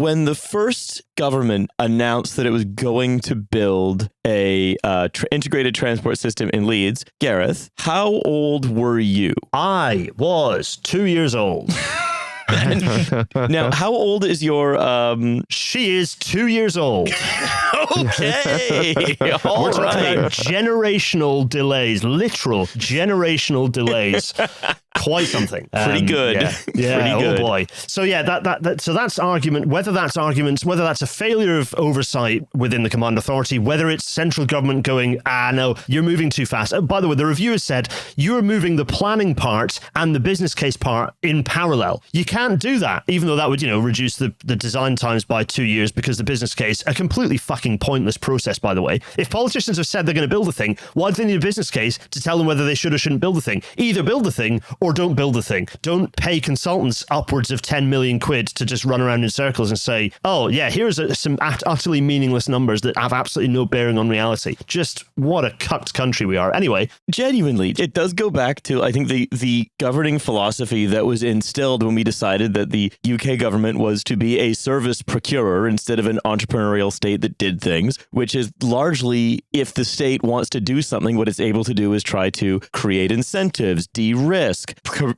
when the first government announced that it was going to build a integrated transport system in Leeds, Gareth, how old were you? I was 2 years old. Now, how old is your... She is 2 years old. Okay. All We're talking right. about generational delays, literal generational delays. Quite something. Pretty good. Yeah. Pretty good. Oh boy. So yeah, so that's argument. Whether that's a failure of oversight within the command authority, whether it's central government going, no, you're moving too fast. By the way, the reviewer said you're moving the planning part and the business case part in parallel. You can't do that, even though that would, reduce the design times by 2 years, because the business case, a completely fucking pointless process, by the way. If politicians have said they're going to build a thing, why do they need a business case to tell them whether they should or shouldn't build the thing? Either build the thing or don't build the thing. Don't pay consultants upwards of 10 million quid to just run around in circles and say, oh yeah, here's some utterly meaningless numbers that have absolutely no bearing on reality. Just what a cucked country we are. Anyway. Genuinely, it does go back to, I think, the governing philosophy that was instilled when we decided that the UK government was to be a service procurer instead of an entrepreneurial state that did things, which is largely, if the state wants to do something, what it's able to do is try to create incentives, de-risk,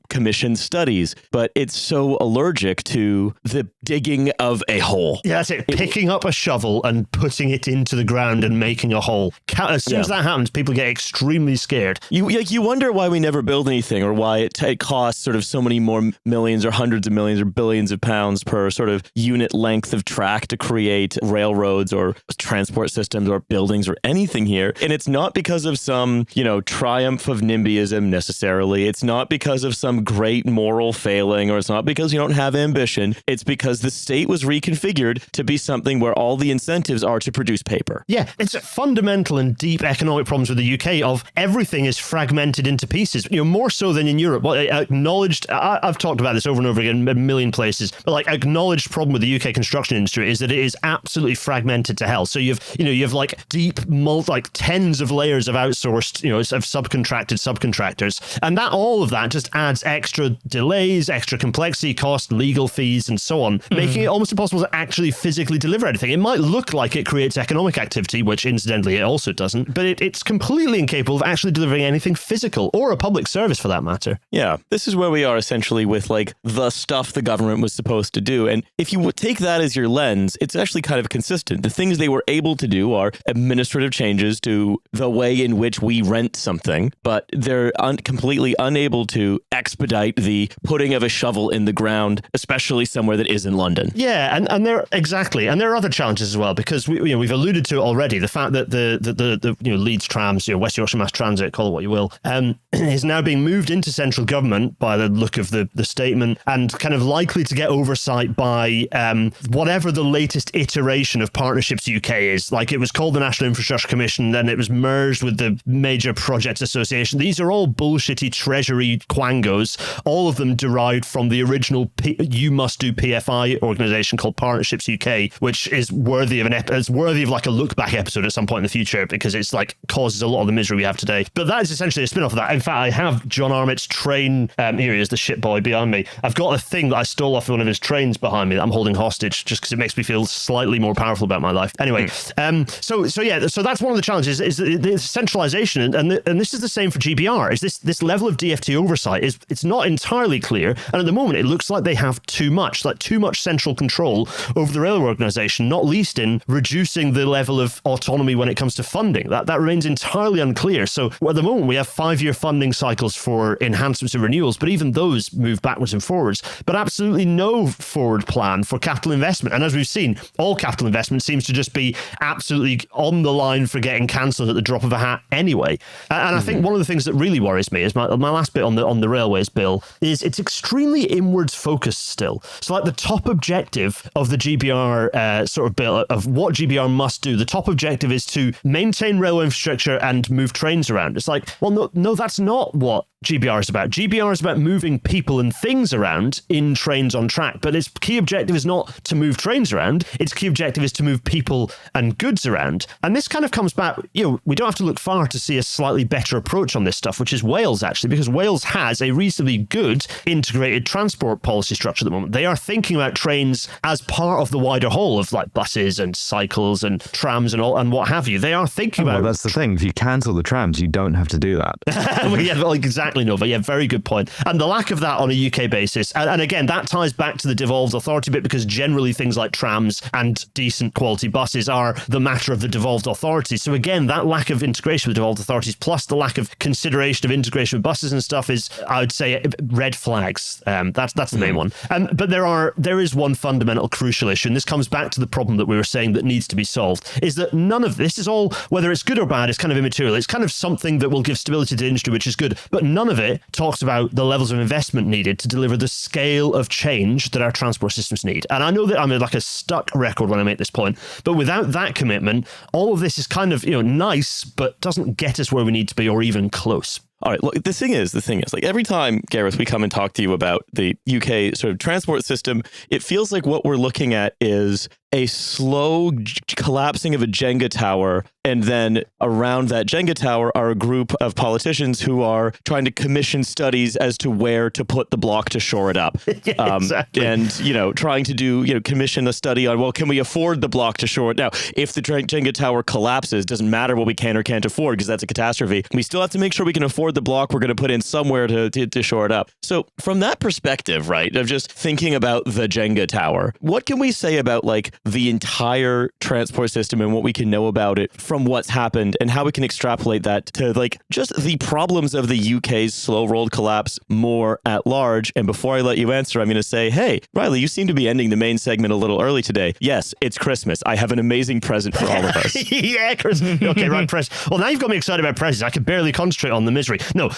commission studies, but it's so allergic to the digging of a hole. Yeah, that's it. Picking up a shovel and putting it into the ground and making a hole. As soon as that happens, people get extremely scared. You wonder why we never build anything, or why it costs sort of so many more millions or hundreds of millions or billions of pounds per sort of unit length of track to create railroads or transport systems or buildings or anything here. And it's not because of some, triumph of NIMBYism necessarily. It's not because of some great moral failing, or it's not because you don't have ambition. It's because the state was reconfigured to be something where all the incentives are to produce paper. Yeah, it's fundamental and deep economic problems with the UK of everything is fragmented into pieces, more so than in Europe. Well, acknowledged, I've talked about this over and over again in a million places, but like acknowledged problem with the UK construction industry is that it is absolutely fragmented to hell. So you've like deep, like tens of layers of outsourced, of subcontracted subcontractors, and all of that just adds extra delays, extra complexity, cost, legal fees, and so on, making it almost impossible to actually physically deliver anything. It might look like it creates economic activity, which incidentally it also doesn't, but it's completely incapable of actually delivering anything physical or a public service for that matter. Yeah, this is where we are essentially with like the stuff the government was supposed to do. And if you take that as your lens, it's actually kind of consistent. The things they were able to do are administrative changes to the way in which we rent something, but they're completely unable to expedite the putting of a shovel in the ground, especially somewhere that isn't London. Yeah, and there are other challenges as well, because we've alluded to it already. The fact that the Leeds trams, West Yorkshire Mass Transit, call it what you will, is now being moved into central government by the look of the statement, and kind of likely to get oversight by whatever the latest iteration of Partnerships UK is. Like, it was called the National Infrastructure Commission, then it was merged with the Major Projects Association. These are all bullshitty treasury quangos, all of them derived from the original You Must Do PFI organization called Partnerships UK, which is worthy of like a look back episode at some point in the future, because it's like causes a lot of the misery we have today. But that is essentially a spin-off of that. In fact, I have John Armitt's train, here he is, the shit boy behind me. I've got a thing that I stole off one of his trains behind me that I'm holding hostage, just because it makes me feel slightly more powerful about my life. Anyway, so that's one of the challenges, is the centralization, and this is the same for GBR, is this level of DFT oversight it's not entirely clear, and at the moment it looks like they have too much central control over the railway organisation, not least in reducing the level of autonomy when it comes to funding. That remains entirely unclear. So at the moment we have 5-year funding cycles for enhancements and renewals, but even those move backwards and forwards, but absolutely no forward plan for capital investment. And as we've seen, all capital investment seems to just be absolutely on the line for getting cancelled at the drop of a hat anyway. And I think one of the things that really worries me is my last bit on the railways bill is it's extremely inwards focused still. So like the top objective of the GBR sort of bill, of what GBR must do, the top objective is to maintain railway infrastructure and move trains around. It's like, well, no, that's not what GBR is about. GBR is about moving people and things around in trains on track, but its key objective is not to move trains around. Its key objective is to move people and goods around. And this kind of comes back, we don't have to look far to see a slightly better approach on this stuff, which is Wales, actually, because Wales has a reasonably good integrated transport policy structure at the moment. They are thinking about trains as part of the wider whole of like buses and cycles and trams and all and what have you. They are thinking about. Well, that's the thing. If you cancel the trams, you don't have to do that. Well, yeah, exactly, Nova. Yeah, very good point. And the lack of that on a UK basis, and again, that ties back to the devolved authority bit, because generally things like trams and decent quality buses are the matter of the devolved authority. So again, that lack of integration with devolved authorities, plus the lack of consideration of integration with buses and stuff, is, I would say, red flags. That's the main one. But there is one fundamental crucial issue, and this comes back to the problem that we were saying that needs to be solved, is that none of this is all, whether it's good or bad, it's kind of immaterial. It's kind of something that will give stability to the industry, which is good, but none of it talks about the levels of investment needed to deliver the scale of change that our transport systems need. And I know that I'm like a stuck record when I make this point, but without that commitment, all of this is kind of, nice, but doesn't get us where we need to be or even close. All right, look, the thing is, like every time, Gareth, we come and talk to you about the UK sort of transport system, it feels like what we're looking at is a slow collapsing of a Jenga tower. And then around that Jenga tower are a group of politicians who are trying to commission studies as to where to put the block to shore it up. Yeah, exactly. And, trying to do, commission a study on, well, can we afford the block to shore it? Now, if the Jenga tower collapses, doesn't matter what we can or can't afford, because that's a catastrophe. We still have to make sure we can afford the block we're going to put in somewhere to shore it up. So from that perspective, right, of just thinking about the Jenga tower, what can we say about like the entire transport system and what we can know about it from what's happened, and how we can extrapolate that to like just the problems of the UK's slow rolled collapse more at large? And before I let you answer, I'm going to say, hey, Riley, you seem to be ending the main segment a little early today. Yes, it's Christmas. I have an amazing present for all of us. Yeah, Christmas. Okay, right, press. Well, now you've got me excited about presents. I can barely concentrate on the misery. No,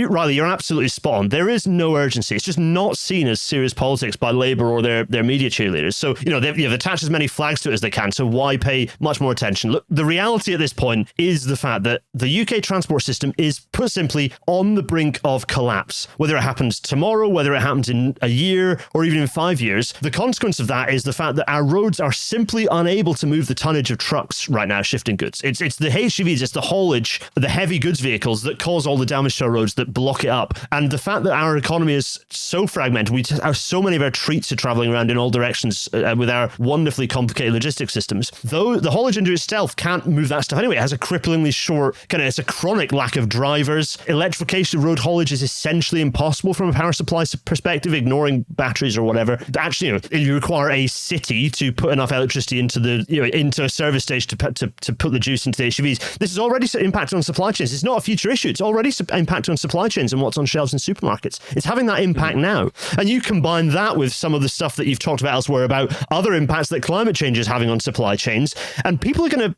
Riley, you're absolutely spot on. There is no urgency. It's just not seen as serious politics by Labour or their media cheerleaders. So, they've attached as many flags to it as they can. So why pay much more attention? Look, the reality at this point is the fact that the UK transport system is, put simply, on the brink of collapse. Whether it happens tomorrow, whether it happens in a year or even in 5 years, the consequence of that is the fact that our roads are simply unable to move the tonnage of trucks right now shifting goods. It's the HGVs, it's the haulage, the heavy goods vehicles that cause all the damage to our roads, that block it up. And the fact that our economy is so fragmented, we have so many of our treats are traveling around in all directions with our wonderfully complicated logistics systems, though the haulage industry itself can't move that stuff anyway. It has a cripplingly short, it's a chronic lack of drivers. Electrification of road haulage is essentially impossible from a power supply perspective, ignoring batteries or whatever. Actually, you require a city to put enough electricity into into a service station to put the juice into the HGVs. This is already impacting on supply chains. It's not a future issue. It's already impacting on supply chains and what's on shelves in supermarkets. It's having that impact now. And you combine that with some of the stuff that you've talked about elsewhere about other impacts that climate change is having on supply chains, and people are going to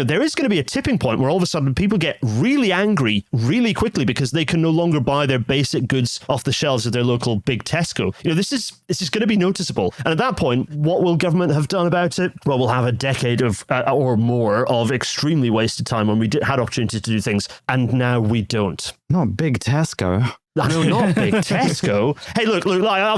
there is going to be a tipping point where all of a sudden people get really angry really quickly because they can no longer buy their basic goods off the shelves of their local big Tesco. This is going to be noticeable. And at that point, what will government have done about it? Well, we'll have a decade of or more of extremely wasted time when we had opportunities to do things, and now we don't. Not big Tesco. No, not big Tesco. Hey, look,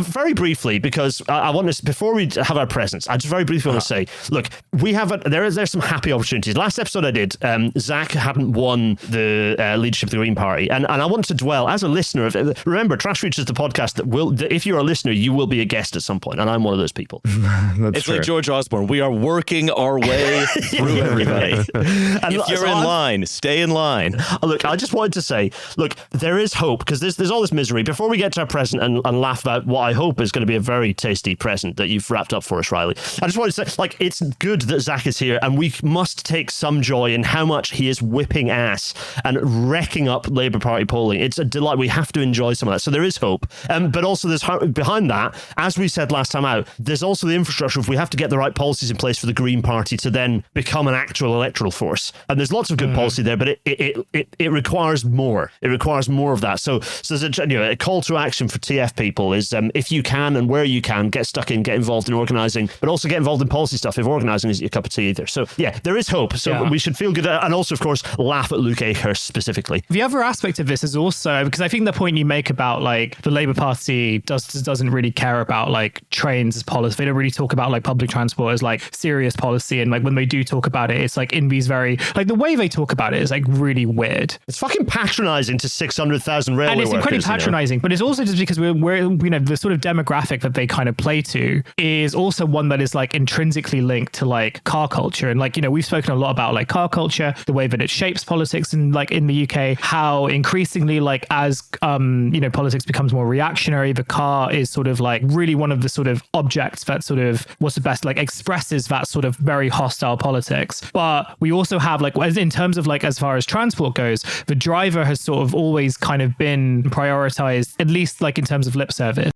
very briefly, because I want to, before we have our presents, I just very briefly want to say, look, we have, there's some happy opportunities. Last episode I did, Zach hadn't won the leadership of the Green Party. And I want to dwell, as a listener, remember, Trash Future is the podcast that if you're a listener, you will be a guest at some point. And I'm one of those people. It's true. Like George Osborne. We are working our way through everybody. And if you're in line, stay in line. Look, I just wanted to say, look, there is hope, because there's all this misery. Before we get to our present and laugh about what I hope is going to be a very tasty present that you've wrapped up for us, Riley, I just wanted to say, it's good that Zach is here, and we must take some joy in how much he is whipping ass and wrecking up Labour Party polling. It's a delight. We have to enjoy some of that. So there is hope. But also there's behind that, as we said last time out, there's also the infrastructure. If we have to get the right policies in place for the Green Party to then become an actual electoral force. And there's lots of good policy there, but it requires more. It requires more of that. So there's a call to action for TF people is if you can and where you can, get stuck in, get involved in organising, but also get involved in policy stuff if organising isn't your cup of tea either. So yeah, there is hope. So we should feel good, and also of course laugh at Luke Akehurst specifically. The other aspect of this is also, because I think the point you make about the Labour Party doesn't really care about trains as policy. They don't really talk about public transport as serious policy, and when they do talk about it, it's in these very the way they talk about it is really weird. It's fucking patronising to 600,000 railway workers. incredibly you know. patronizing, but it's also just because we're you know, the sort of demographic that they kind of play to is also one that is like intrinsically linked to like car culture. And like, you know, we've spoken a lot about like car culture, the way that it shapes politics and like in the UK, how increasingly like as you know, politics becomes more reactionary, the car is sort of like really one of the sort of objects that sort of what's the best like expresses that sort of very hostile politics. But we also have like, in terms of like as far as transport goes, the driver has sort of always kind of been prioritized, at least like in terms of lip service.